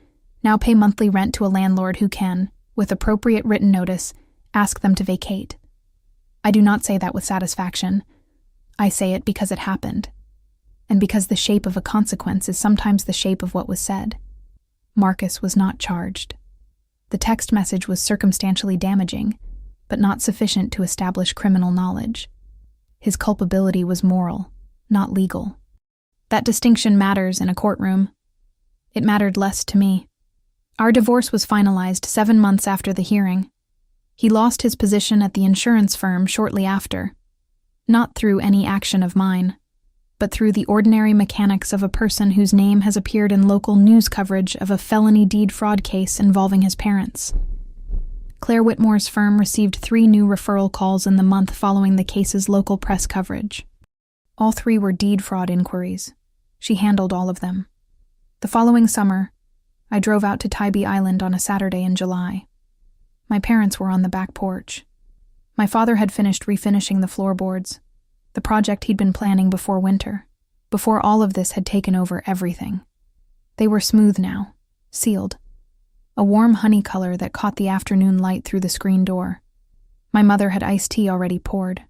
now pay monthly rent to a landlord who can, with appropriate written notice, ask them to vacate. I do not say that with satisfaction. I say it because it happened, and because the shape of a consequence is sometimes the shape of what was said. Marcus was not charged. The text message was circumstantially damaging, but not sufficient to establish criminal knowledge. His culpability was moral, not legal. That distinction matters in a courtroom. It mattered less to me. Our divorce was finalized 7 months after the hearing. He lost his position at the insurance firm shortly after, not through any action of mine, but through the ordinary mechanics of a person whose name has appeared in local news coverage of a felony deed fraud case involving his parents. Claire Whitmore's firm received 3 new referral calls in the month following the case's local press coverage. All 3 were deed fraud inquiries. She handled all of them. The following summer, I drove out to Tybee Island on a Saturday in July. My parents were on the back porch. My father had finished refinishing the floorboards, the project he'd been planning before winter, before all of this had taken over everything. They were smooth now, sealed. A warm honey color that caught the afternoon light through the screen door. My mother had iced tea already poured.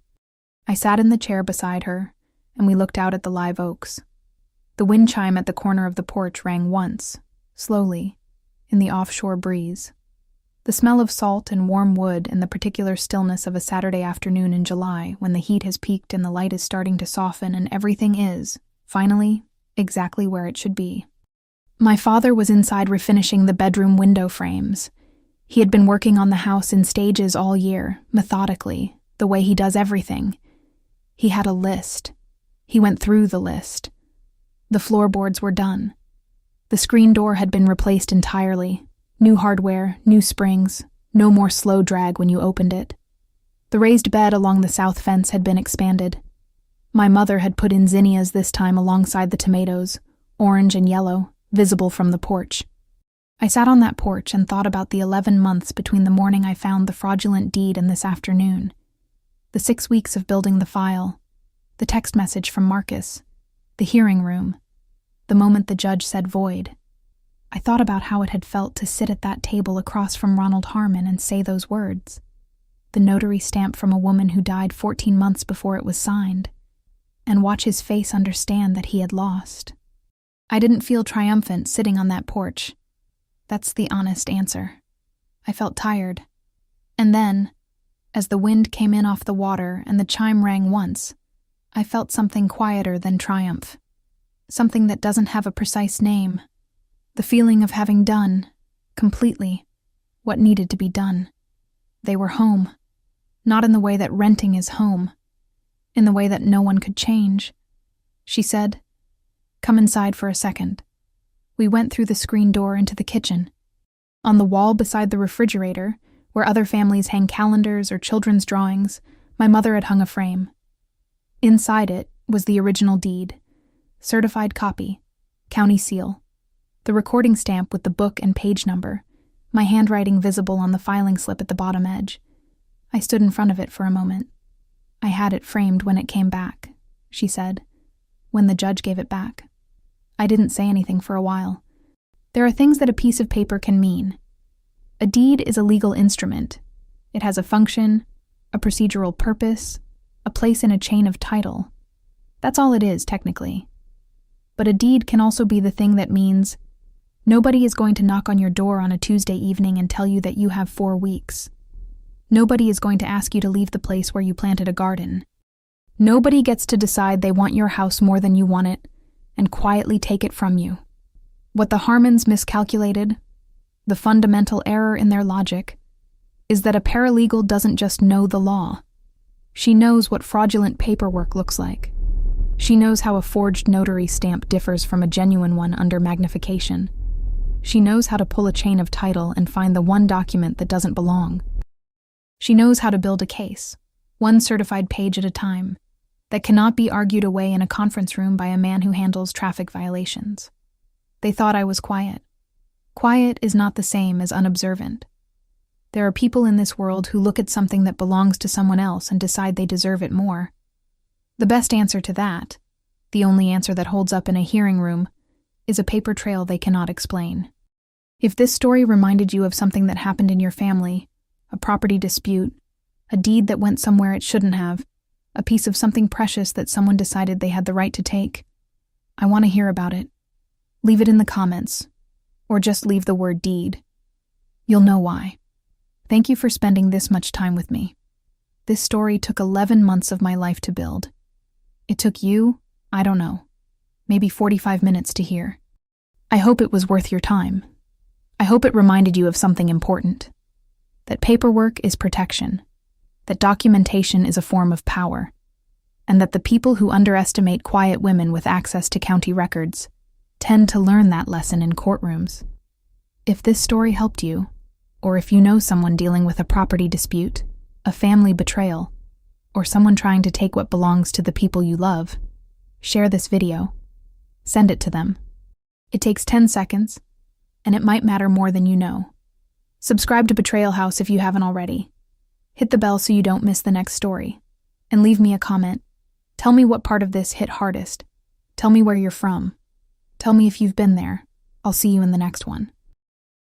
I sat in the chair beside her, and we looked out at the live oaks. The wind chime at the corner of the porch rang once, slowly, in the offshore breeze. The smell of salt and warm wood and the particular stillness of a Saturday afternoon in July when the heat has peaked and the light is starting to soften and everything is, finally, exactly where it should be. My father was inside refinishing the bedroom window frames. He had been working on the house in stages all year, methodically, the way he does everything. He had a list. He went through the list. The floorboards were done. The screen door had been replaced entirely. New hardware, new springs, no more slow drag when you opened it. The raised bed along the south fence had been expanded. My mother had put in zinnias this time alongside the tomatoes, orange and yellow, visible from the porch. I sat on that porch and thought about the 11 months between the morning I found the fraudulent deed and this afternoon. The 6 weeks of building the file, the text message from Marcus, the hearing room, the moment the judge said void. I thought about how it had felt to sit at that table across from Ronald Harmon and say those words. The notary stamp from a woman who died 14 months before it was signed, and watch his face understand that he had lost. I didn't feel triumphant sitting on that porch. That's the honest answer. I felt tired. And then, as the wind came in off the water and the chime rang once, I felt something quieter than triumph. Something that doesn't have a precise name. The feeling of having done, completely, what needed to be done. They were home. Not in the way that renting is home. In the way that no one could change. She said, "Come inside for a second." We went through the screen door into the kitchen. On the wall beside the refrigerator, where other families hang calendars or children's drawings, my mother had hung a frame. Inside it was the original deed, certified copy, county seal, the recording stamp with the book and page number, my handwriting visible on the filing slip at the bottom edge. I stood in front of it for a moment. "I had it framed when it came back," she said, "when the judge gave it back." I didn't say anything for a while. There are things that a piece of paper can mean. A deed is a legal instrument. It has a function, a procedural purpose, a place in a chain of title. That's all it is, technically. But a deed can also be the thing that means nobody is going to knock on your door on a Tuesday evening and tell you that you have 4 weeks. Nobody is going to ask you to leave the place where you planted a garden. Nobody gets to decide they want your house more than you want it and quietly take it from you. What the Harmons miscalculated, the fundamental error in their logic, is that a paralegal doesn't just know the law. She knows what fraudulent paperwork looks like. She knows how a forged notary stamp differs from a genuine one under magnification. She knows how to pull a chain of title and find the one document that doesn't belong. She knows how to build a case, one certified page at a time, that cannot be argued away in a conference room by a man who handles traffic violations. They thought I was quiet. Quiet is not the same as unobservant. There are people in this world who look at something that belongs to someone else and decide they deserve it more. The best answer to that, the only answer that holds up in a hearing room, is a paper trail they cannot explain. If this story reminded you of something that happened in your family, a property dispute, a deed that went somewhere it shouldn't have, a piece of something precious that someone decided they had the right to take, I want to hear about it. Leave it in the comments, or just leave the word deed. You'll know why. Thank you for spending this much time with me. This story took 11 months of my life to build. It took you, I don't know, maybe 45 minutes to hear. I hope it was worth your time. I hope it reminded you of something important. That paperwork is protection, that documentation is a form of power, and that the people who underestimate quiet women with access to county records tend to learn that lesson in courtrooms. If this story helped you, or if you know someone dealing with a property dispute, a family betrayal, or someone trying to take what belongs to the people you love, share this video. Send it to them. It takes 10 seconds, and it might matter more than you know. Subscribe to Betrayal House if you haven't already. Hit the bell so you don't miss the next story. And leave me a comment. Tell me what part of this hit hardest. Tell me where you're from. Tell me if you've been there. I'll see you in the next one.